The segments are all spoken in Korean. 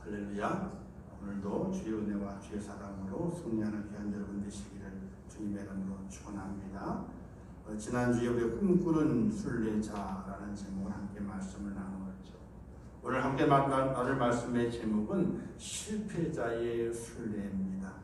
할렐루야. 오늘도 주의 은혜와 주의 사랑으로 승리하는 귀한 여러분 되시기를 주님의 이름으로 축원합니다. 지난주에 우리 꿈꾸는 순례자라는 제목으로 함께 말씀을 나누었죠. 오늘 함께 나눌 말씀의 제목은 실패자의 순례입니다.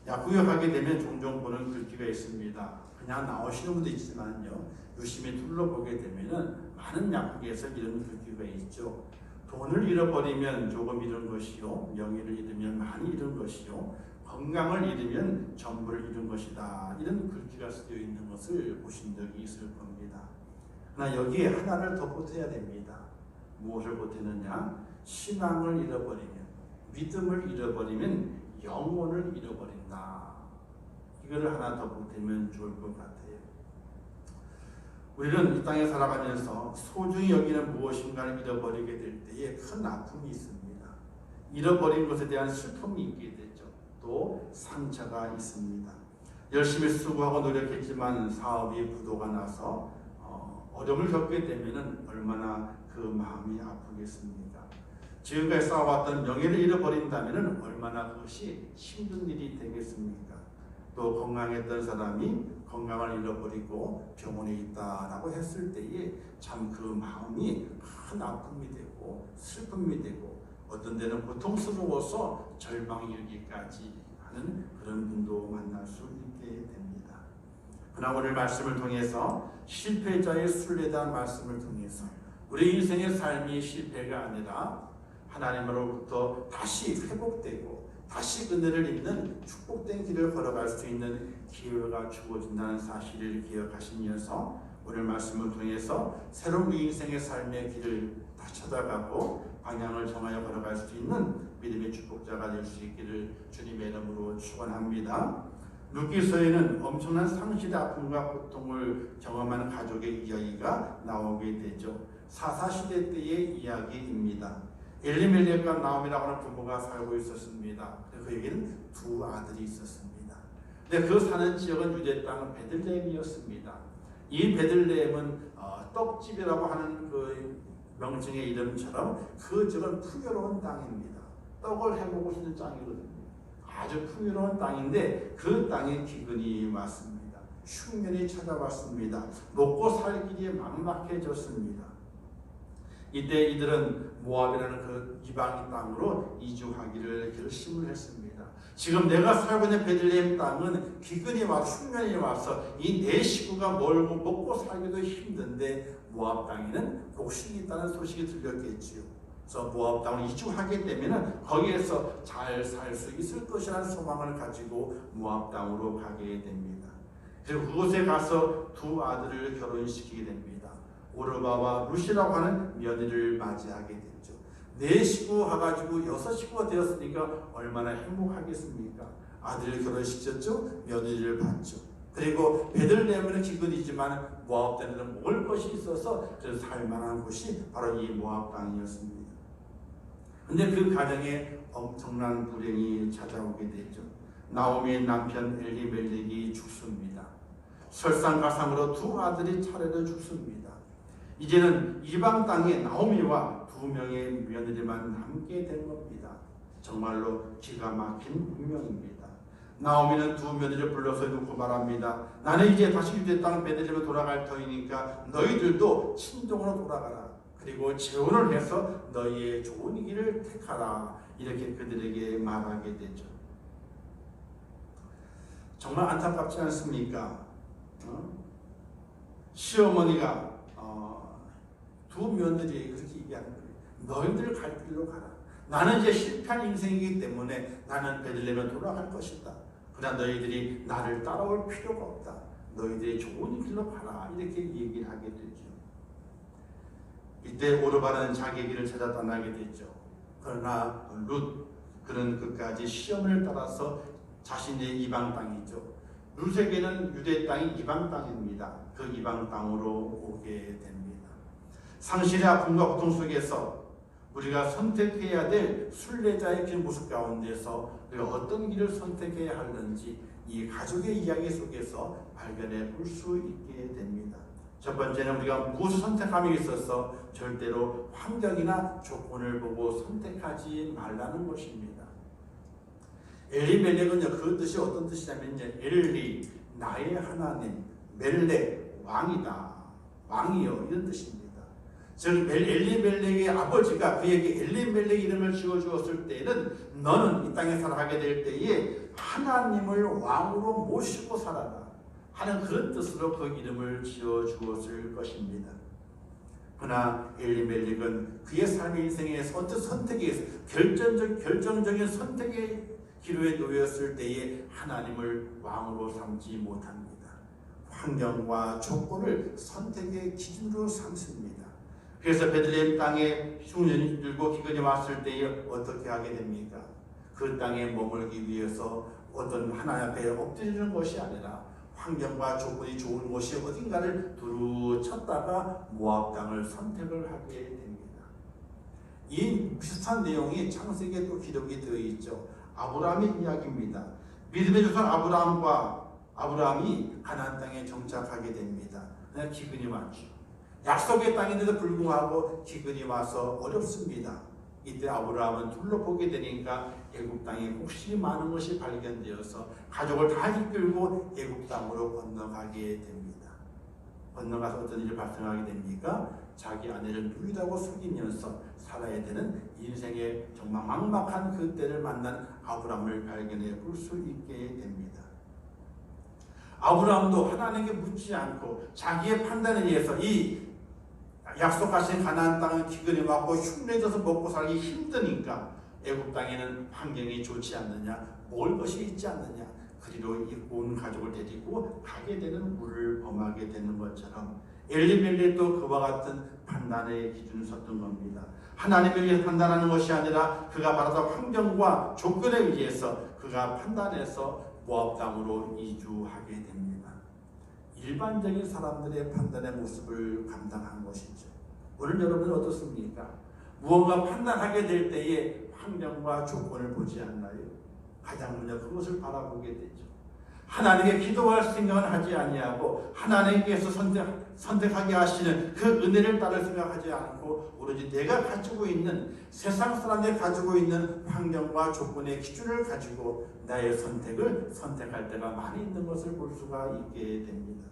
약국에 가게 되면 종종 보는 글귀가 있습니다. 그냥 나오시는 분도 있지만요, 유심히 둘러보게 되면은 많은 약국에서 이런 글귀가 있죠. 돈을 잃어버리면 조금 잃은 것이요, 명예를 잃으면 많이 잃은 것이요, 건강을 잃으면 전부를 잃은 것이다. 이런 글귀가 쓰여 있는 것을 보신 적이 있을 겁니다. 그러나 여기에 하나를 더 보태야 됩니다. 무엇을 보태느냐? 신앙을 잃어버리면, 믿음을 잃어버리면 영혼을 잃어버린다. 이거를 하나 더 보태면 좋을 것 같아요. 우리는 이 땅에 살아가면서 소중히 여기는 무엇인가를 잃어버리게 될 때에 큰 아픔이 있습니다. 잃어버린 것에 대한 슬픔이 있게 되죠. 또 상처가 있습니다. 열심히 수고하고 노력했지만 사업이 부도가 나서 어려움을 겪게 되면 얼마나 그 마음이 아프겠습니까? 지금까지 쌓아왔던 명예를 잃어버린다면 얼마나 그것이 힘든 일이 되겠습니까? 또 건강했던 사람이 건강을 잃어버리고 병원에 있다라고 했을 때에 참 그 마음이 큰 아픔이 되고 슬픔이 되고 어떤 데는 고통스러워서 절망이 이르기까지 하는 그런 분도 만날 수 있게 됩니다. 그러나 오늘 말씀을 통해서 실패자의 순례다 말씀을 통해서 우리 인생의 삶이 실패가 아니라 하나님으로부터 다시 회복되고 다시 은혜를 입는 축복된 길을 걸어갈 수 있는 기회가 주어진다는 사실을 기억하시면서 오늘 말씀을 통해서 새로운 인생의 삶의 길을 다 찾아가고 방향을 정하여 걸어갈 수 있는 믿음의 축복자가 될 수 있기를 주님의 이름으로 축원합니다. 룻기서에는 엄청난 상실의 아픔과 고통을 경험하는 가족의 이야기가 나오게 되죠. 사사시대 때의 이야기입니다. 엘리멜렉과 나오미라고 하는 부부가 살고 있었습니다. 그에게는 두 아들이 있었습니다. 근데 그 사는 지역은 유대 땅은 베들레헴이었습니다. 이 베들레헴은 떡집이라고 하는 그 명칭의 이름처럼 그 지역은 풍요로운 땅입니다. 떡을 해먹을 수 있는 땅이거든요. 아주 풍요로운 땅인데 그 땅에 기근이 왔습니다. 흉년이 찾아왔습니다. 먹고 살 길이 막막해졌습니다. 이때 이들은 모압이라는 그 이방인 땅으로 이주하기를 결심을 했습니다. 지금 내가 살고 있는 베들레헴 땅은 기근이 와 흉년이 와서 이 내 식구가 멀고 먹고 살기도 힘든데 모압 땅에는 복식이 있다는 소식이 들렸겠지요. 그래서 모압 땅으로 이주하게 되면 거기에서 잘 살 수 있을 것이라는 소망을 가지고 모압 땅으로 가게 됩니다. 그리고 그곳에 가서 두 아들을 결혼시키게 됩니다. 오르바와 룻이라고 하는 며느리를 맞이하게 됐죠. 4식구 와가지고 6식구가 되었으니까 얼마나 행복하겠습니까? 아들을 결혼시켰죠. 며느리를 받죠. 그리고 베들레헴은 기근이지만 모압 땅에는 먹을 것이 있어서 그래서 살만한 곳이 바로 이 모압 땅이었습니다. 근데 그 가정에 엄청난 불행이 찾아오게 되죠. 나오미의 남편 엘리멜렉이 죽습니다. 설상가상으로 두 아들이 차례로 죽습니다. 이제는 이방 땅에 나오미와 2명의 며느리만 남게 된 겁니다. 정말로 기가 막힌 운명입니다. 나오미는 2 며느리를 불러서 놓고 말합니다. 나는 이제 다시 유대 땅 베들레헴으로 돌아갈 터이니까 너희들도 친정으로 돌아가라. 그리고 재혼을 해서 너희의 좋은 길을 택하라. 이렇게 그들에게 말하게 되죠. 정말 안타깝지 않습니까? 시어머니가 2 며느리에게 그렇게 얘기하는 거예요. 너희들 갈 길로 가라. 나는 이제 실패한 인생이기 때문에 나는 베들레헴에 돌아갈 것이다. 그러나 너희들이 나를 따라올 필요가 없다. 너희들이 좋은 길로 가라. 이렇게 얘기를 하게 되죠. 이때 오르바는 자기 길을 찾아 떠나게 됐죠. 그러나 룻, 그는 끝까지 시험을 따라서 자신의 이방 땅이죠. 룻에게는 유대 땅이 이방 땅입니다. 그 이방 땅으로 오게 됩니다. 상실의 아픔과 고통 속에서 우리가 선택해야 될 순례자의 길 모습 가운데서 우리가 어떤 길을 선택해야 하는지 이 가족의 이야기 속에서 발견해 볼 수 있게 됩니다. 첫 번째는 우리가 무엇을 선택함에 있어서 절대로 환경이나 조건을 보고 선택하지 말라는 것입니다. 엘리멜렉은요, 그 뜻이 어떤 뜻이냐면요, 엘리, 나의 하나님, 멜렉, 왕이다, 왕이요, 이런 뜻입니다. 즉 엘리멜렉의 아버지가 그에게 엘리멜렉 이름을 지어주었을 때에는 너는 이 땅에 살아가게 될 때에 하나님을 왕으로 모시고 살아라 하는 그런 뜻으로 그 이름을 지어주었을 것입니다. 그러나 엘리멜렉은 그의 삶의 인생에서 어떤 선택에 결정적인 선택의 기로에 놓였을 때에 하나님을 왕으로 삼지 못합니다. 환경과 조건을 선택의 기준으로 삼습니다. 그래서 베들레헴 땅에 흉년이 들고 기근이 왔을 때에 어떻게 하게 됩니까? 그 땅에 머물기 위해서 어떤 하나님 앞에 엎드리는 것이 아니라 환경과 조건이 좋은 곳이 어딘가를 두루 쳤다가 모압 땅을 선택을 하게 됩니다. 이 비슷한 내용이 창세기에 또 기록이 되어 있죠. 아브라함의 이야기입니다. 믿음의 조상 아브라함이 가나안 땅에 정착하게 됩니다. 그냥 기근이 왔죠. 약속의 땅인데도 불구하고 기근이 와서 어렵습니다. 이때 아브라함은 둘러보게 되니까 애굽 땅에 혹시 많은 것이 발견되어서 가족을 다 이끌고 애굽 땅으로 건너가게 됩니다. 건너가서 어떤 일이 발생하게 됩니까? 자기 아내를 누이라고 속이면서 살아야 되는 인생의 정말 막막한 그때를 만난 아브라함을 발견해 볼 수 있게 됩니다. 아브라함도 하나님께 묻지 않고 자기의 판단에 의해서 이 약속하신 가나안 땅은 기근이 왔고 흉내져서 먹고 살기 힘드니까 애굽 땅에는 환경이 좋지 않느냐, 먹을 것이 있지 않느냐, 그리로 온 가족을 데리고 가게 되는 물을 범하게 되는 것처럼 엘리멜렉도 그와 같은 판단의 기준을 섰던 겁니다. 하나님에 의해 판단하는 것이 아니라 그가 바라던 환경과 조건에 의해서 그가 판단해서 모압 땅으로 이주하게 됩니다. 일반적인 사람들의 판단의 모습을 감당한 것이죠. 오늘 여러분은 어떻습니까? 무언가 판단하게 될 때에 환경과 조건을 보지 않나요? 가장 먼저 그것을 바라보게 되죠. 하나님께 기도할 생각은 하지 아니하고 하나님께서 선택하게 하시는 그 은혜를 따를 생각하지 않고 오로지 내가 가지고 있는 세상 사람들이 가지고 있는 환경과 조건의 기준을 가지고 나의 선택을 선택할 때가 많이 있는 것을 볼 수가 있게 됩니다.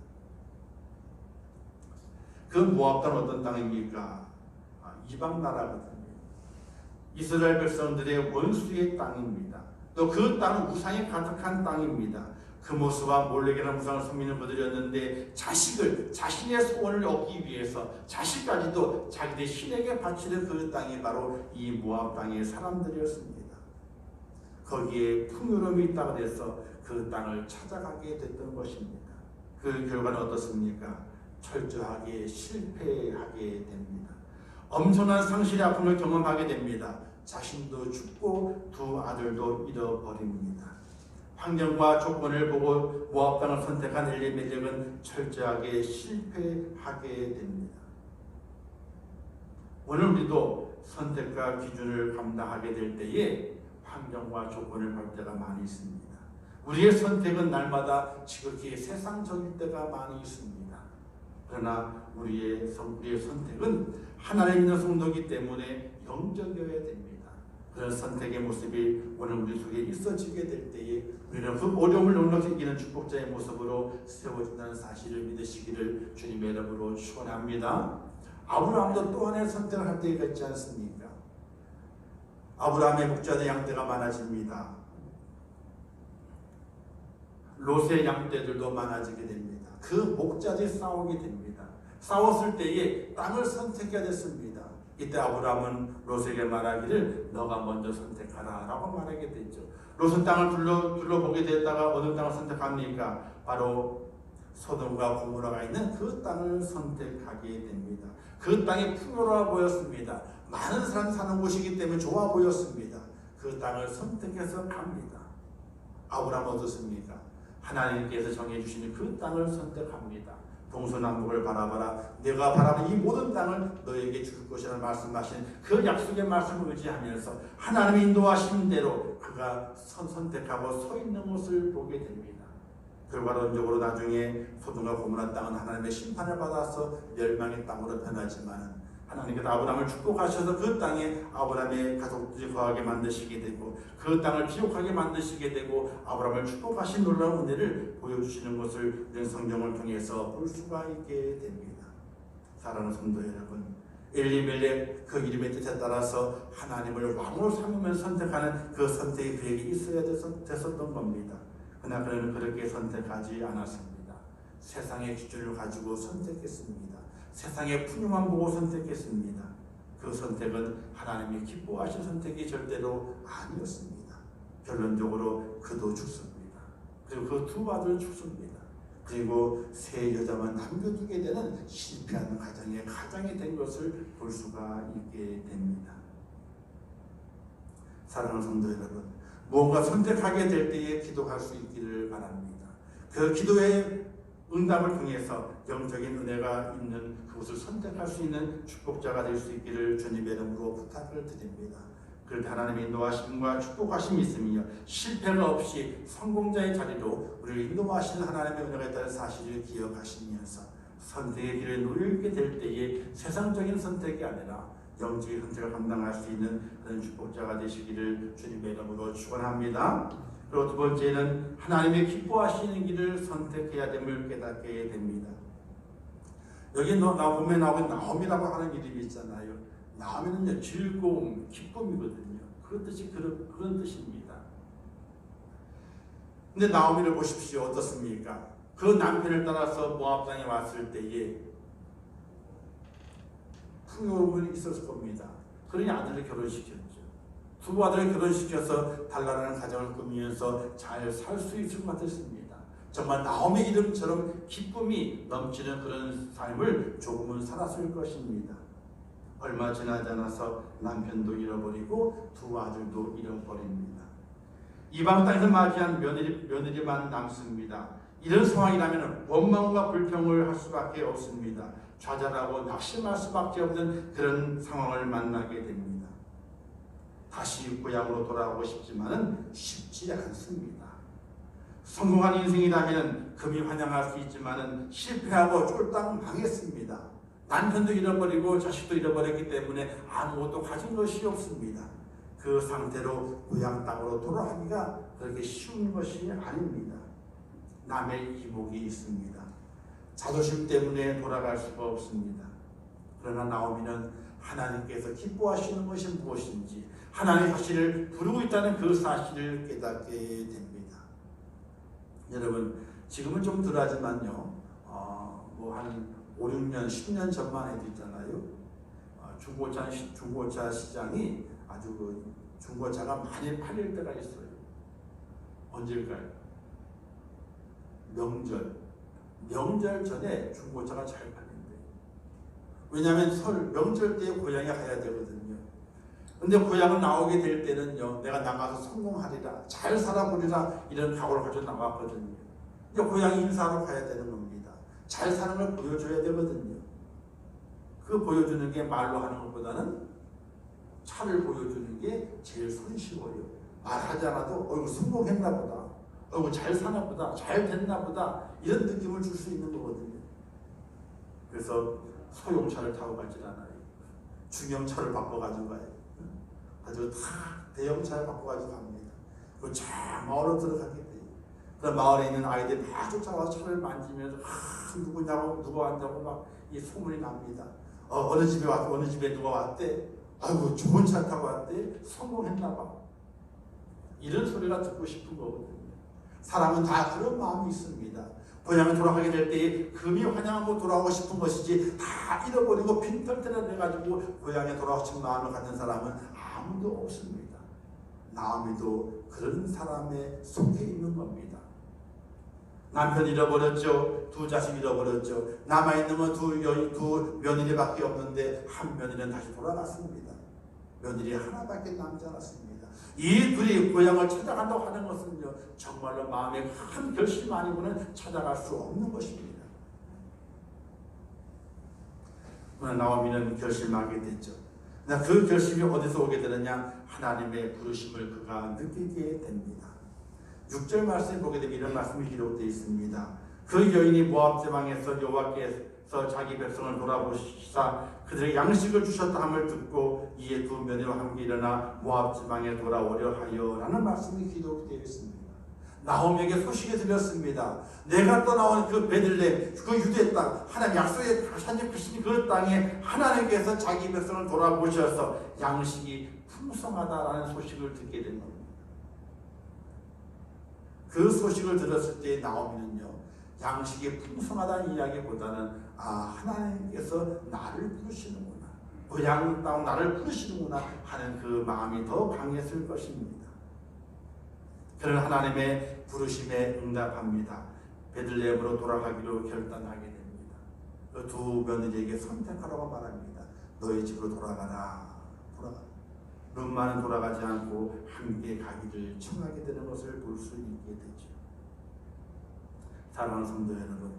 그 모압 땅은 어떤 땅입니까? 이방 나라거든요. 이스라엘 백성들의 원수의 땅입니다. 또 그 땅은 우상이 가득한 땅입니다. 그 모습과 몰렉이라는 우상을 섬기는 분들이었는데 자신의 소원을 얻기 위해서 자식까지도 자기들 신에게 바치는 그 땅이 바로 이 모압 땅의 사람들이었습니다. 거기에 풍요로움이 있다고 해서 그 땅을 찾아가게 됐던 것입니다. 그 결과는 어떻습니까? 철저하게 실패하게 됩니다. 엄청난 상실의 아픔을 경험하게 됩니다. 자신도 죽고 두 아들도 잃어버립니다. 환경과 조건을 보고 모압 땅을 선택한 엘리멜렉은 철저하게 실패하게 됩니다. 오늘 우리도 선택과 기준을 감당하게 될 때에 환경과 조건을 볼 때가 많이 있습니다. 우리의 선택은 날마다 지극히 세상적일 때가 많이 있습니다. 그러나 우리의 선택은 하나님 믿는 성도이기 때문에 영적이어야 됩니다. 그런 선택의 모습이 오늘 우리 속에 있어지게 될 때에 우리는 그 어려움을 넉넉히 이기는 축복자의 모습으로 세워진다는 사실을 믿으시기를 주님의 이름으로 축원합니다. 아브라함도 또 하나의 선택을 할 때가 있지 않습니까? 아브라함의 목자의 양떼가 많아집니다. 롯의 양떼들도 많아지게 됩니다. 그 목자들이 싸우게 됩니다. 싸웠을 때에 땅을 선택해야 됐습니다. 이때 아브라함은 롯에게 말하기를 너가 먼저 선택하라 라고 말하게 됐죠. 롯은 땅을 둘러보게 됐다가 어느 땅을 선택합니까? 바로 소돔과 고모라가 있는 그 땅을 선택하게 됩니다. 그 땅이 풍요로워 보였습니다. 많은 사람이 사는 곳이기 때문에 좋아 보였습니다. 그 땅을 선택해서 갑니다. 아브라함은 어떻습니까? 하나님께서 정해주시는 그 땅을 선택합니다. 동서남북을 바라봐라. 내가 바라본 이 모든 땅을 너에게 줄 것이라는 말씀하신 그 약속의 말씀을 의지하면서 하나님의 인도하신 대로 그가 선택하고 서 있는 것을 보게 됩니다. 결과론적으로 나중에 소돔과 고모라 땅은 하나님의 심판을 받아서 멸망의 땅으로 변하지만 하나님께서 아브라함을 축복하셔서 그 땅에 아브라함의 가족들이 거하게 만드시게 되고 그 땅을 기록하게 만드시게 되고 아브라함을 축복하신 놀라운 은혜를 보여주시는 것을 우리는 성경을 통해서 볼 수가 있게 됩니다. 사랑하는 성도 여러분, 엘리멜렉 그 이름의 뜻에 따라서 하나님을 왕으로 삼으면 선택하는 그 선택이 그에게 있어야 됐었던 겁니다. 그러나 그는 그렇게 선택하지 않았습니다. 세상의 기준을 가지고 선택했습니다. 세상의 풍요만 보고 선택했습니다. 그 선택은 하나님이 기뻐하신 선택이 절대로 아니었습니다. 결론적으로 그도 죽습니다. 그리고 그 두 아들은 죽습니다. 그리고 세 여자만 남겨두게 되는 실패하는 가정이 된 것을 볼 수가 있게 됩니다. 사랑하는 성도 여러분, 무언가 선택하게 될 때에 기도할 수 있기를 바랍니다. 그 기도의 응답을 통해서 영적인 은혜가 있는 그것을 선택할 수 있는 축복자가 될 수 있기를 주님의 이름으로 부탁을 드립니다. 그럴 때 하나님의 인도하심과 축복하심이 있으며 실패가 없이 성공자의 자리로 우리를 인도하시는 하나님의 은혜가 있다는 사실을 기억하시면서 선택의 길을 놓이게 될 때에 세상적인 선택이 아니라 영적인 선택을 감당할 수 있는 그런 축복자가 되시기를 주님의 이름으로 축원합니다. 그리고 두 번째는 하나님의 기뻐하시는 길을 선택해야 됨을 깨닫게 됩니다. 여기 보면 나오는 나옴이라고 하는 이름이 있잖아요. 나오면은요, 즐거움, 기쁨이거든요. 그런 뜻입니다. 근데 나오미를 보십시오. 어떻습니까? 그 남편을 따라서 모압 땅에 왔을 때에 풍요로움이 있었을 겁니다. 그러니 아들을 결혼시켰죠. 두 아들을 결혼시켜서 단란한 가정을 꾸미면서 잘 살 수 있을 것 같았습니다. 정말 나옴의 이름처럼 기쁨이 넘치는 그런 삶을 조금은 살았을 것입니다. 얼마 지나지 않아서 남편도 잃어버리고 두 아들도 잃어버립니다. 이방 땅에서 맞이한 며느리만 남습니다. 이런 상황이라면 원망과 불평을 할 수밖에 없습니다. 좌절하고 낙심할 수밖에 없는 그런 상황을 만나게 됩니다. 다시 고향으로 돌아오고 싶지만은 쉽지 않습니다. 성공한 인생이라면 금이 환영할 수 있지만은 실패하고 쫄딱 망했습니다. 남편도 잃어버리고 자식도 잃어버렸기 때문에 아무것도 가진 것이 없습니다. 그 상태로 고향 땅으로 돌아가기가 그렇게 쉬운 것이 아닙니다. 남의 이복이 있습니다. 자존심 때문에 돌아갈 수가 없습니다. 그러나 나오미는 하나님께서 기뻐하시는 것이 무엇인지 하나님의 자신을 부르고 있다는 그 사실을 깨닫게 됩니다. 여러분, 지금은 좀 덜하지만요, 한 5, 6년, 10년 전만 해도 있잖아요. 중고차 시장이 아주 중고차가 많이 팔릴 때가 있어요. 언제일까요? 명절 전에 중고차가 잘 팔린대요. 왜냐하면 명절 때 고향에 가야 되거든요. 근데 고향을 나오게 될 때는요, 내가 나가서 성공하리라, 잘 살아보리라, 이런 각오를 가지고 나왔거든요. 이제 고향에 인사하러 가야 되는 겁니다. 잘 사는 걸 보여줘야 되거든요. 그 보여주는 게 말로 하는 것보다는 차를 보여주는 게 제일 손쉬워요. 말하지 않아도 성공했나 보다, 잘 사나 보다, 잘 됐나 보다, 이런 느낌을 줄 수 있는 거거든요. 그래서 소형차를 타고 가질 않아요. 중형차를 바꿔가지고 가요. 아주 다 대형차를 바꿔가지고 갑니다. 그리고 저 마을로 들어가게 돼요. 그럼 마을에 있는 아이들이 다 쫓아와서 차를 만지면서 누구냐고, 누가 왔냐고 막 이 소문이 납니다. 어느 집에 왔고, 어느 집에 누가 왔대. 아이고, 좋은 차 타고 왔대. 성공했나봐. 이런 소리가 듣고 싶은 거거든요. 사람은 다 그런 마음이 있습니다. 고향에 돌아가게 될 때에 금이 환영하고 돌아오고 싶은 것이지, 다 잃어버리고 빈털터를 해가지고 고향에 돌아오고 싶은 마음을 갖는 사람은 아무도 없습니다. 나오미도 그런 사람에 속해 있는 겁니다. 남편 잃어버렸죠. 두 자식 잃어버렸죠. 남아있는 건 두 며느리밖에 없는데 한 며느리는 다시 돌아갔습니다. 며느리 하나밖에 남지 않았습니다. 이 둘이 고향을 찾아간다고 하는 것은요, 정말로 마음에 큰 결심 아니고는 찾아갈 수 없는 것입니다. 그러나 나오미는 결심하게 됐죠. 그 결심이 어디서 오게 되느냐? 하나님의 부르심을 그가 느끼게 됩니다. 6절 말씀에 보게 되면 이런 말씀이 기록되어 있습니다. 그 여인이 모압 지방에서 여호와께서 자기 백성을 돌아보시사 그들의 양식을 주셨다 함을 듣고 이에 두 며느리와 함께 일어나 모압 지방에 돌아오려 하여 라는 말씀이 기록되어 있습니다. 나오미에게 소식이 들렸습니다. 내가 떠나온 그 베들레헴, 그 유대 땅, 하나님 약속의 하나님 크신 그 땅에 하나님께서 자기 백성을 돌아보셔서 양식이 풍성하다라는 소식을 듣게 된 겁니다. 그 소식을 들었을 때 나오미는요, 양식이 풍성하다는 이야기보다는 하나님께서 나를 부르시는구나, 고향 땅 나를 부르시는구나 하는 그 마음이 더 강했을 것입니다. 그는 하나님의 부르심에 응답합니다. 베들레헴으로 돌아가기로 결단하게 됩니다. 그 두 며느리에게 선택하라고 말합니다. 너희 집으로 돌아가라. 룸마는 돌아가지 않고 함께 가기를 청하게 되는 것을 볼 수 있게 되죠. 사랑하는 성도 여러분,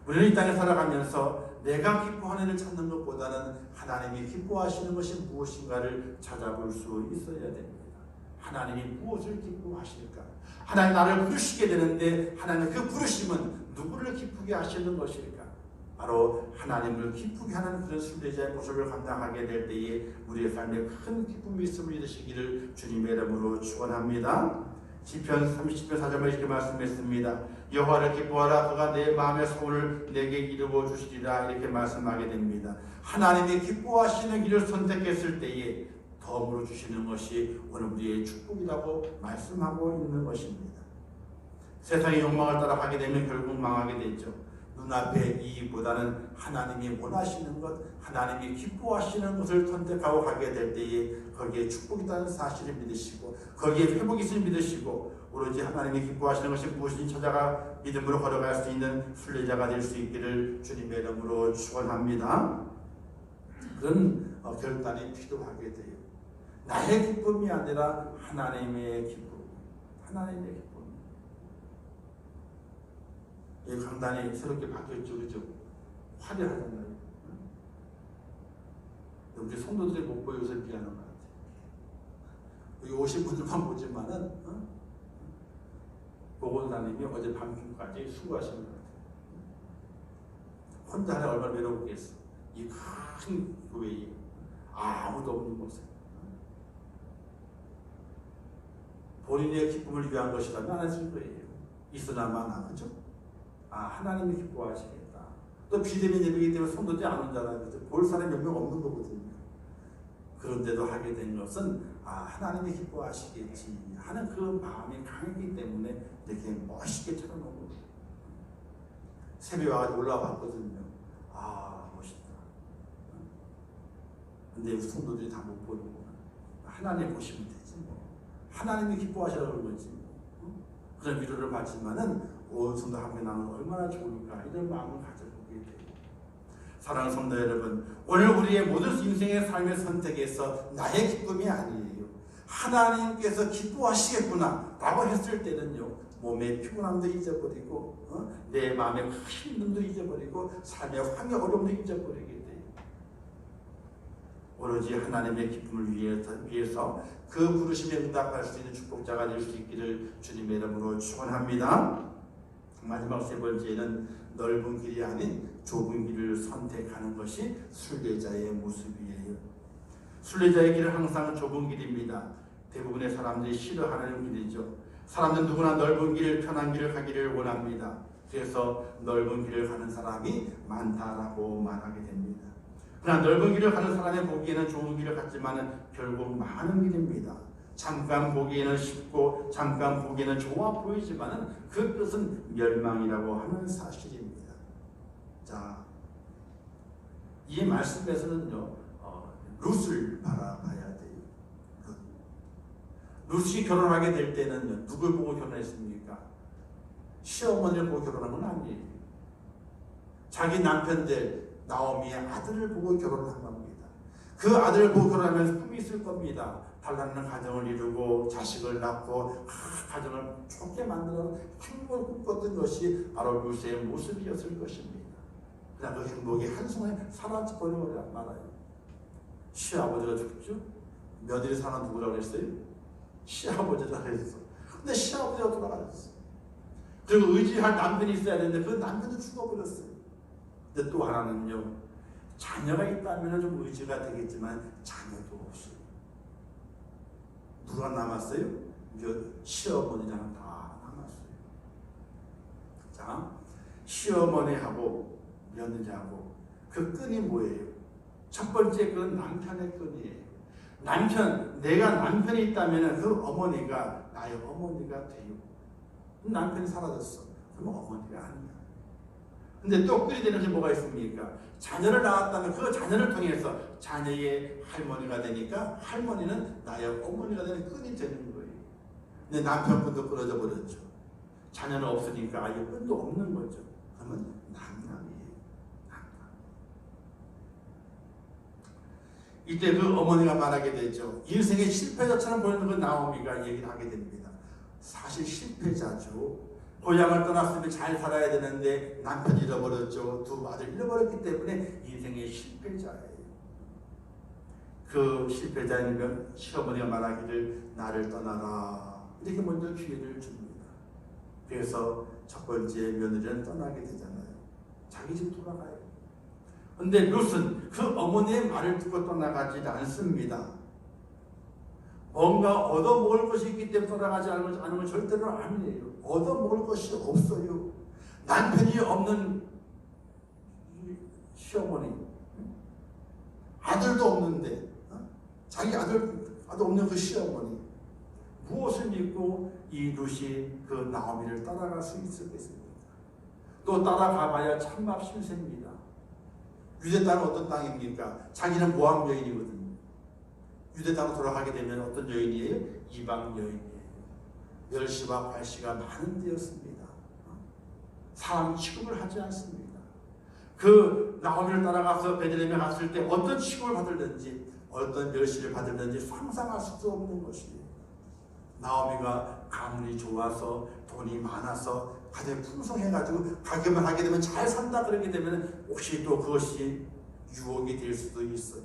우리는 이 땅에 살아가면서 내가 기뻐하는 일을 찾는 것보다는 하나님이 기뻐하시는 것이 무엇인가를 찾아볼 수 있어야 됩니다. 하나님이 무엇을 기뻐하실까? 하나님 나를 부르시게 되는데 하나님 그 부르심은 누구를 기쁘게 하시는 것일까? 바로 하나님을 기쁘게 하는 그런 순례자의 모습을 감당하게 될 때에 우리의 삶에 큰 기쁨이 있음을 믿으시기를 주님의 이름으로 축원합니다. 시편 30편 4절에 이렇게 말씀했습니다. 여호와를 기뻐하라, 그가 내 마음의 소원을 내게 이루어 주시리라. 이렇게 말씀하게 됩니다. 하나님이 기뻐하시는 길을 선택했을 때에 덤으로 주시는 것이 오늘 우리의 축복이라고 말씀하고 있는 것입니다. 세상의 욕망을 따라가게 되면 결국 망하게 되죠. 눈앞의 이익보다는 하나님이 원하시는 것, 하나님이 기뻐하시는 것을 선택하고 가게 될 때에 거기에 축복이 있다는 사실을 믿으시고 거기에 회복이 있음을 믿으시고 오로지 하나님이 기뻐하시는 것이 무엇인지 찾아가 믿음으로 걸어갈 수 있는 순례자가 될 수 있기를 주님의 이름으로 축원합니다. 그런 결단이 필요하게 돼요. 나의 기쁨이 아니라 하나님의 기쁨, 하나님의 기쁨. 이 강단이 새롭게 바뀌었죠, 그죠? 화려하잖아요. 우리 성도들이 못 보여서 미안한 것 같아요. 여기 오신 분들만 보지만은 보건사님이 어제 밤중까지 수고하신 것 같아요. 혼자 하려 얼마나 외롭겠어. 이 큰 교회에 아무도 없는 곳에 본인의 기쁨을 위한 것이라면 안 했을 거예요. 있으나마나, 그죠? 하나님이 기뻐하시겠다. 또 비대면 예배이기 때문에 성도들이 안 온잖아요. 볼 사람이 몇 명 없는 거거든요. 그런데도 하게 된 것은 하나님이 기뻐하시겠지 하는 그 마음이 강했기 때문에 이렇게 멋있게 차려놓은 거예요. 새벽에 와서 올라왔거든요. 멋있다. 근데 성도들이 다 못 보는구나. 하나님 보시면 되지 뭐. 하나님이 기뻐하시라고 그러지 뭐. 그런 위로를 받지만은 온 성도 함께 나누면 얼마나 좋을까 이런 마음을 가져보게 돼요. 사랑하는 성도 여러분, 오늘 우리의 모든 인생의 삶의 선택에서 나의 기쁨이 아니에요. 하나님께서 기뻐하시겠구나 라고 했을 때는요, 몸의 피곤함도 잊어버리고 내 마음의 힘듦도 잊어버리고 삶의 환경 어려움도 잊어버리게 돼요. 오로지 하나님의 기쁨을 위해서 그 부르심에 응답할 수 있는 축복자가 될 수 있기를 주님의 이름으로 축원합니다. 마지막 세 번째는 넓은 길이 아닌 좁은 길을 선택하는 것이 순례자의 모습이에요. 순례자의 길은 항상 좁은 길입니다. 대부분의 사람들이 싫어하는 길이죠. 사람들은 누구나 넓은 길, 편한 길을 가기를 원합니다. 그래서 넓은 길을 가는 사람이 많다라고 말하게 됩니다. 그러나 넓은 길을 가는 사람이 보기에는 좋은 길을 갔지만 결국 많은 길입니다. 잠깐 보기에는 쉽고 잠깐 보기에는 좋아 보이지만 그 끝은 멸망이라고 하는 사실입니다. 자, 이 말씀에서는요, 룻을 바라봐야 돼요. 룻이 결혼하게 될 때는 누굴 보고 결혼했습니까? 시어머니를 보고 결혼한 건 아니에요. 자기 남편들 나오미의 아들을 보고 결혼한 겁니다. 그 아들을 보고 결혼하면서 꿈이 있을 겁니다. 달라는 가정을 이루고 자식을 낳고 가정을 좋게 만들어 행복을 꿈꿨던 것이 바로 룻의 모습이었을 것입니다. 그러나 그 행복이 한순간에 사라져버리고 말아요. 시아버지가 죽죠. 며느리 사는 누구라고 했어요? 시아버지라고 했어. 근데 시아버지가 돌아가셨어. 그리고 의지할 남편이 있어야 되는데 그 남편도 죽어버렸어요. 근데 또 하나는요, 자녀가 있다면 좀 의지가 되겠지만 자녀도 없어요. 누가 남았어요? 시어머니랑 다 남았어요. 자, 시어머니하고 며느리하고 그 끈이 뭐예요? 첫 번째 끈은 남편의 끈이에요. 내가 남편이 있다면 그 어머니가 나의 어머니가 돼요. 남편이 사라졌어. 그러면 어머니가 아니야. 근데 또 끈이 되는 것이 뭐가 있습니까? 자녀를 낳았다면 그 자녀를 통해서 자녀의 할머니가 되니까 할머니는 나의 어머니가 되는 끈이 되는 거예요. 근데 남편 끈도 끊어져 버렸죠. 자녀는 없으니까 아예 끈도 없는 거죠. 그러면 낭낭이에요. 이때 그 어머니가 말하게 되죠. 인생의 실패자처럼 보이는 그 나오미가 얘기를 하게 됩니다. 사실 실패자죠. 고향을 떠났으면 잘 살아야 되는데 남편 잃어버렸죠. 두 아들 잃어버렸기 때문에 인생의 실패자예요. 그 실패자이면 시어머니가 말하기를 나를 떠나라. 이렇게 먼저 기회를 줍니다. 그래서 첫 번째 며느리는 떠나게 되잖아요. 자기 집 돌아가요. 근데 룻은 그 어머니의 말을 듣고 떠나가지 않습니다. 뭔가 얻어먹을 것이 있기 때문에 떠나가지 않은 건 절대로 아니에요. 얻어먹을 것이 없어요. 남편이 없는 시어머니, 아들도 없는데, 자기 아들도 없는 그 시어머니, 무엇을 믿고 이 룻이 그 나오미를 따라갈 수 있었겠습니까? 또 따라가봐야 찬밥 신세입니다. 유대 땅은 어떤 땅입니까? 자기는 모함 여인이거든요. 유대 땅으로 돌아가게 되면 어떤 여인이에요? 이방 여인이에요. 멸시와 발시가 많은 데였습니다. 사람 취급을 하지 않습니다. 그 나오미를 따라가서 베들레헴에 갔을 때 어떤 취급을 받을는지, 어떤 멸시를 받을는지 상상할 수도 없는 것이에요. 나오미가 가문이 좋아서 돈이 많아서 가정이 풍성해가지고 가게만 하게 되면 잘 산다 그러게 되면 혹시 또 그것이 유혹이 될 수도 있어요.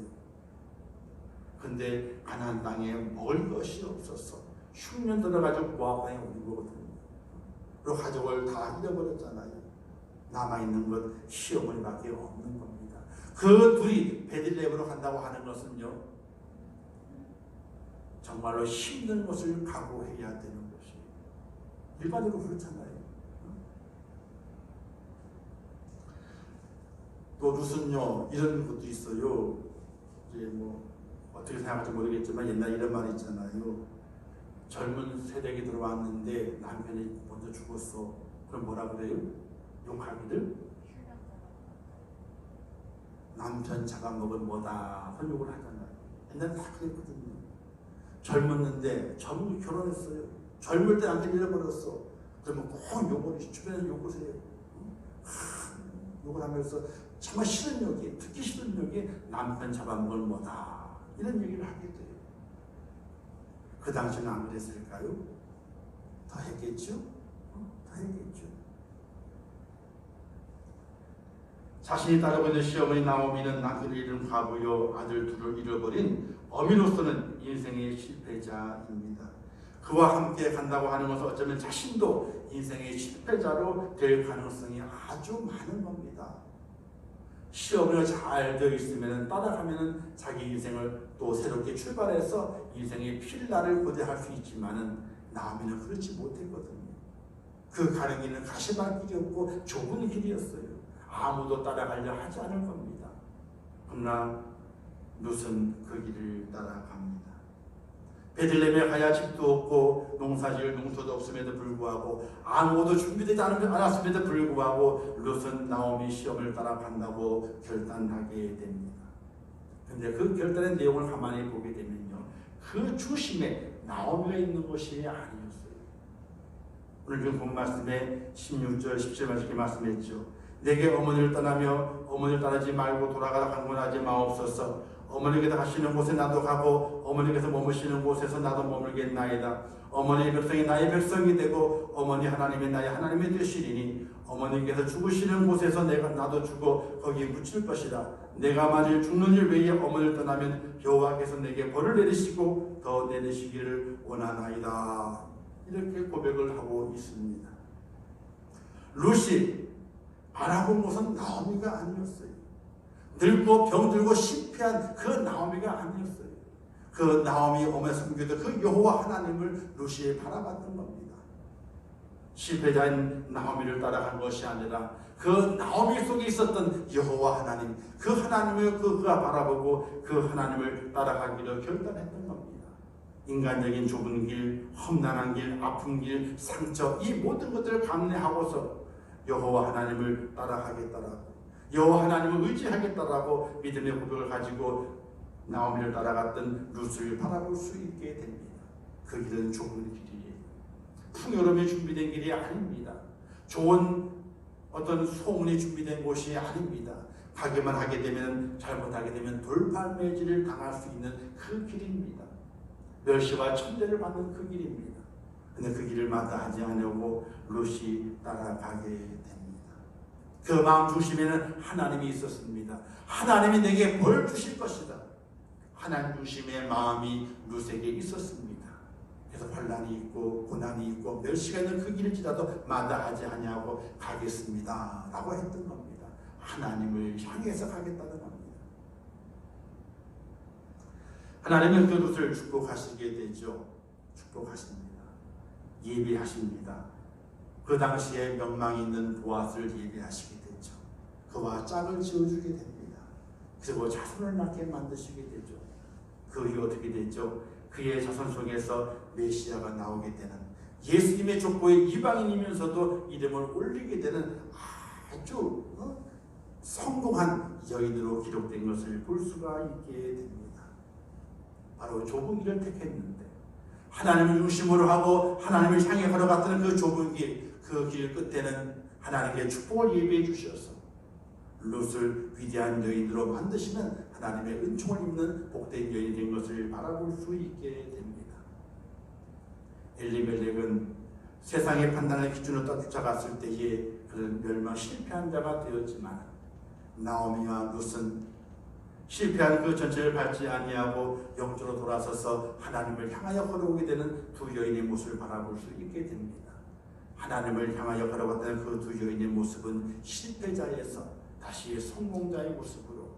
근데 가나안 땅에 먹을 것이 없었어. 흉년 들어가지고 모압 땅에 온 거거든요. 그리고 가족을 다 잃어버렸잖아요. 남아있는 것 시어머니밖에 없는 겁니다. 그 둘이 베들레헴으로 간다고 하는 것은요, 정말로 힘든 것을 각오해야 되는 것이에요. 일반적으로 그렇잖아요. 또 룻은요, 이런 것도 있어요. 이제 뭐 어떻게 생각할지 모르겠지만 옛날에 이런 말이 있잖아요. 젊은 세대기 들어왔는데 남편이 먼저 죽었어. 그럼 뭐라 그래요? 욕하기를 남편 잡아먹은 뭐다 그런 욕을 하잖아요. 옛날에 다 그랬거든요. 젊었는데 젊은 결혼했어요. 젊을 때 남편 잃어버렸어. 그러면 꼭 욕을 주변에서 욕을 해요. 욕을 하면서 정말 싫은 욕이, 듣기 싫은 욕이 남편 잡아먹은 뭐다 이런 얘기를 하게 돼요. 그 당시는 안 그랬을까요? 더 했겠죠? 더 했겠죠. 자신이 따르고 있는 시어머니 나오미는 남편을 잃은 과부요 아들 둘을 잃어버린 어미로서는 인생의 실패자입니다. 그와 함께 간다고 하는 것은 어쩌면 자신도 인생의 실패자로 될 가능성이 아주 많은 겁니다. 시어머니가 잘 되어 있으면 따라가면 자기 인생을 또 새롭게 출발해서 인생의 필라를 고대할 수 있지만은 나오미는 그렇지 못했거든요. 그 가는 길은 가시밭길이었고 좁은 길이었어요. 아무도 따라가려 하지 않을 겁니다. 그러나 룻은 그 길을 따라갑니다. 베들레헴에 가야 집도 없고 농사지을 농토도 없음에도 불구하고 아무도 준비되지 않았음에도 불구하고 룻은 나오미 시험을 따라간다고 결단하게 됩니다. 그런데 그 결단의 내용을 가만히 보게 되면요, 그 중심에 나오미가 있는 것이 아니었어요. 오늘 그 본 말씀에 16절 17절 이렇게 말씀했죠. 내게 어머니를 떠나며 어머니를 따르지 말고 돌아가다 강권하지 마옵소서. 어머니께서 가시는 곳에 나도 가고 어머니께서 머무시는 곳에서 나도 머물겠나이다. 어머니의 백성이 나의 백성이 되고 어머니 하나님이 나의 하나님이 되시리니 어머니께서 죽으시는 곳에서 나도 죽어 거기에 묻힐 것이다. 내가 만일 죽는 일 외에 어머니를 떠나면 여호와께서 내게 벌을 내리시고 더 내리시기를 원하나이다. 이렇게 고백을 하고 있습니다. 룻이 바라본 것은 나오미가 아니었어요. 늙고 병들고 실패한 그 나오미가 아니었어요. 그 나오미 오며 섬기던 그 여호와 하나님을 룻이 바라봤던 겁니다. 실패자인 나오미를 따라간 것이 아니라 그 나오미 속에 있었던 여호와 하나님, 그 하나님을 그가 바라보고 그 하나님을 따라가기로 결단했던 겁니다. 인간적인 좁은 길, 험난한 길, 아픈 길, 상처, 이 모든 것들을 감내하고서 여호와 하나님을 따라가겠다라고, 여호와 하나님을 의지하겠다라고 믿음의 고백을 가지고 나오미를 따라갔던 룻을 바라볼 수 있게 됩니다. 그 길은 좁은 길이에요. 풍요로움에 준비된 길이 아닙니다. 좋은 어떤 소문이 준비된 곳이 아닙니다. 가기만 하게 되면, 잘못하게 되면 돌팔매질을 당할 수 있는 그 길입니다. 멸시와 천대를 받는 그 길입니다. 근데 그 길을 마다하지 않으려고 룻이 따라가게 됩니다. 그 마음 중심에는 하나님이 있었습니다. 하나님이 내게 벌 주실 것이다. 하나님 중심의 마음이 룻에게 있었습니다. 그래서 환난이 있고 고난이 있고 멸시가 있는 그 길일지라도 마다하지 아니하고 가겠습니다 라고 했던 겁니다. 하나님을 향해서 가겠다는 겁니다. 하나님은 그 룻을 축복하시게 되죠. 축복하십니다. 예비하십니다. 그 당시에 명망이 있는 보아스를 예비하시게 되죠. 그와 짝을 지어주게 됩니다. 그리고 자손을 낳게 만드시게 되죠. 그 이후 어떻게 되죠? 그의 자손 속에서 메시아가 나오게 되는, 예수님의 족보의 이방인이면서도 이름을 올리게 되는 아주 성공한 여인으로 기록된 것을 볼 수가 있게 됩니다. 바로 좁은 길을 택했는데 하나님을 중심으로 하고 하나님을 향해 걸어갔던 그 좁은 길, 그 길 끝에는 하나님의 축복을 예비해 주셔서 룻을 위대한 여인으로 만드시는 하나님의 은총을 입는 복된 여인이 된 것을 바라볼 수 있게 됩니다. 엘리멜렉은 세상의 판단의 기준으로 쫓아갔을 때에 그런 멸망 실패한 자가 되었지만, 나오미와 룻은 실패한 그 전체를 밟지 아니하고 영적으로 돌아서서 하나님을 향하여 걸어오게 되는 두 여인의 모습을 바라볼 수 있게 됩니다. 하나님을 향하여 걸어갔던 그 두 여인의 모습은 실패자에서 다시 성공자의 모습으로,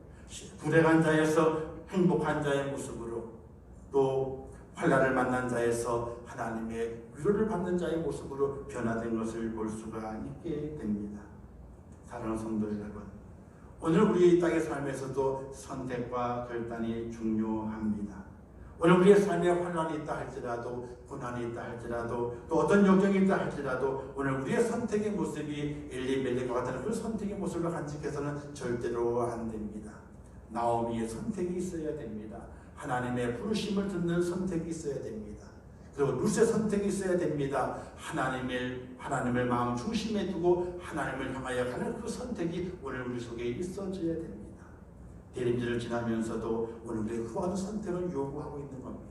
불행한 자에서 행복한 자의 모습으로, 또 환난을 만난 자에서 하나님의 위로를 받는 자의 모습으로 변화된 것을 볼 수가 있게 됩니다. 사랑하는 성도 여러분, 오늘 우리 땅의 삶에서도 선택과 결단이 중요합니다. 오늘 우리의 삶에 환난이 있다 할지라도, 고난이 있다 할지라도, 또 어떤 역경이 있다 할지라도 오늘 우리의 선택의 모습이 엘리멜렉과 같은 그 선택의 모습을 간직해서는 절대로 안 됩니다. 나오미의 선택이 있어야 됩니다. 하나님의 부르심을 듣는 선택이 있어야 됩니다. 그리고 룻의 선택이 있어야 됩니다. 하나님을 마음 중심에 두고 하나님을 향하여 가는 그 선택이 오늘 우리 속에 있어져야 됩니다. 대림절을 지나면서도 오늘 우리의 그와 같은 선택을 요구하고 있는 겁니다.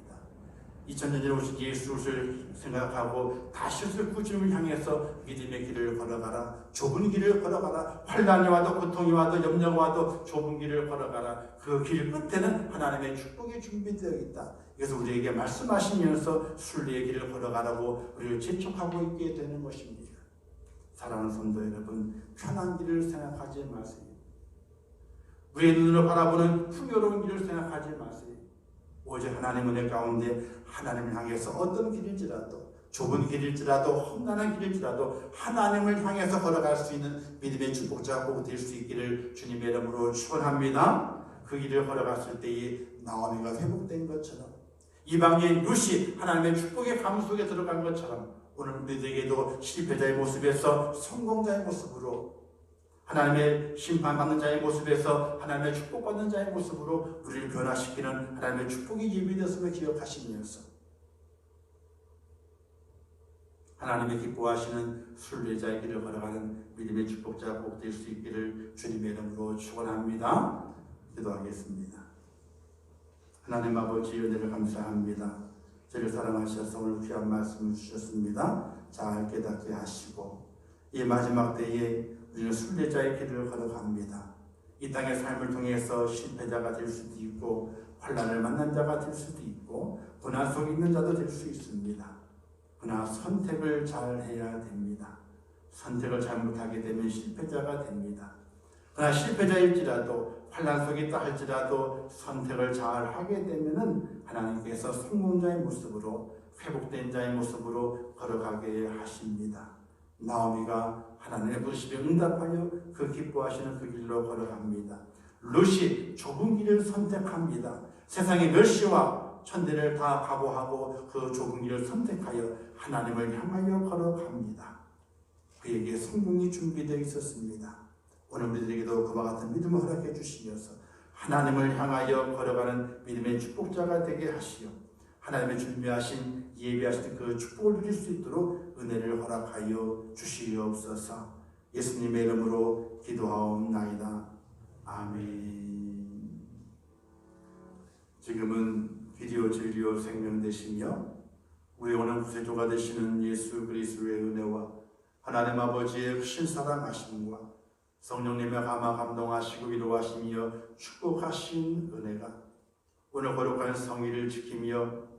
2000년 전에 오신 예수를 생각하고 다시 오실 구주님을 향해서 믿음의 길을 걸어가라. 좁은 길을 걸어가라. 환난이 와도 고통이 와도 염려가 와도 좁은 길을 걸어가라. 그 길 끝에는 하나님의 축복이 준비되어 있다. 그래서 우리에게 말씀하시면서 순리의 길을 걸어가라고 우리를 재촉하고 있게 되는 것입니다. 사랑하는 성도 여러분, 편한 길을 생각하지 마세요. 우리의 눈으로 바라보는 풍요로운 길을 생각하지 마세요. 오직 하나님 은혜 가운데 하나님을 향해서 어떤 길일지라도, 좁은 길일지라도, 험난한 길일지라도 하나님을 향해서 걸어갈 수 있는 믿음의 축복자가 꼭 될 수 있기를 주님의 이름으로 축원합니다. 그 길을 걸어갔을 때에 나오미가 회복된 것처럼, 이방인 룻이 하나님의 축복의 감 속에 들어간 것처럼 오늘 우리에게도 실패자의 모습에서 성공자의 모습으로, 하나님의 심판받는 자의 모습에서 하나님의 축복받는 자의 모습으로 우리를 변화시키는 하나님의 축복이 예비되었음을 기억하시면서 하나님의 기뻐하시는 순례자의 길을 걸어가는 믿음의 축복자가 꼭 될 수 있기를 주님의 이름으로 축원합니다. 기도하겠습니다. 하나님 아버지 은혜를 감사합니다. 저를 사랑하셔서 오늘 귀한 말씀을 주셨습니다. 잘 깨닫게 하시고 이 마지막 때에 우리는 순례자의 길을 걸어갑니다. 이 땅의 삶을 통해서 실패자가 될 수도 있고 환난을 만난 자가 될 수도 있고 고난 속에 있는 자도 될 수 있습니다. 그러나 선택을 잘 해야 됩니다. 선택을 잘못하게 되면 실패자가 됩니다. 그러나 실패자일지라도 환난 속에 있다 할지라도 선택을 잘 하게 되면은 하나님께서 성공자의 모습으로 회복된 자의 모습으로 걸어가게 하십니다. 나오미가 하나님의 부르심에 응답하여 그 기뻐하시는 그 길로 걸어갑니다. 룻이 좁은 길을 선택합니다. 세상의 멸시와 천대를 다 각오하고 그 좁은 길을 선택하여 하나님을 향하여 걸어갑니다. 그에게 성공이 준비되어 있었습니다. 오늘 우리들에게도 그와 같은 믿음을 허락해 주시면서 하나님을 향하여 걸어가는 믿음의 축복자가 되게 하시오. 하나님의 준비하신 예비하신 그 축복을 누릴 수 있도록 은혜를 허락하여 주시옵소서. 예수님의 이름으로 기도하옵나이다. 아멘. 지금은 비디오 진리오 생명 되시며 우리 영원한 구세주가 되시는 예수 그리스도의 은혜와 하나님 아버지의 크신 사랑하심과 성령님의 감화 감동하시고 위로하시며 축복하신 은혜가 오늘 거룩한 성일을 지키며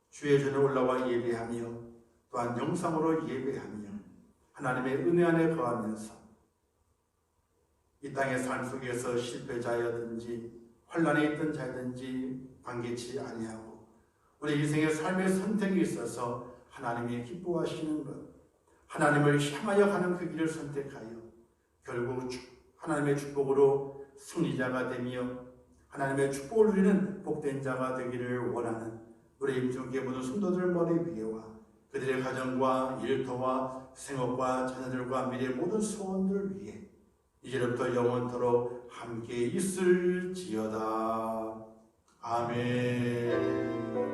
주의 전에 올라와 예배하며 또한 영상으로 예배하며 하나님의 은혜 안에 거하면서 이 땅의 삶 속에서 실패자였든지 환난에 있던 자든지 관계치 아니하고 우리 인생의 삶의 선택이 있어서 하나님이 기뻐하시는 것, 하나님을 향하여 가는 그 길을 선택하여 결국 하나님의 축복으로 승리자가 되며 하나님의 축복을 누리는 복된 자가 되기를 원하는 우리 임종계 모든 성도들 머리 위에와 그들의 가정과 일터와 생업과 자녀들과 미래의 모든 소원들 위해 이제부터 영원토록 함께 있을지어다. 아멘.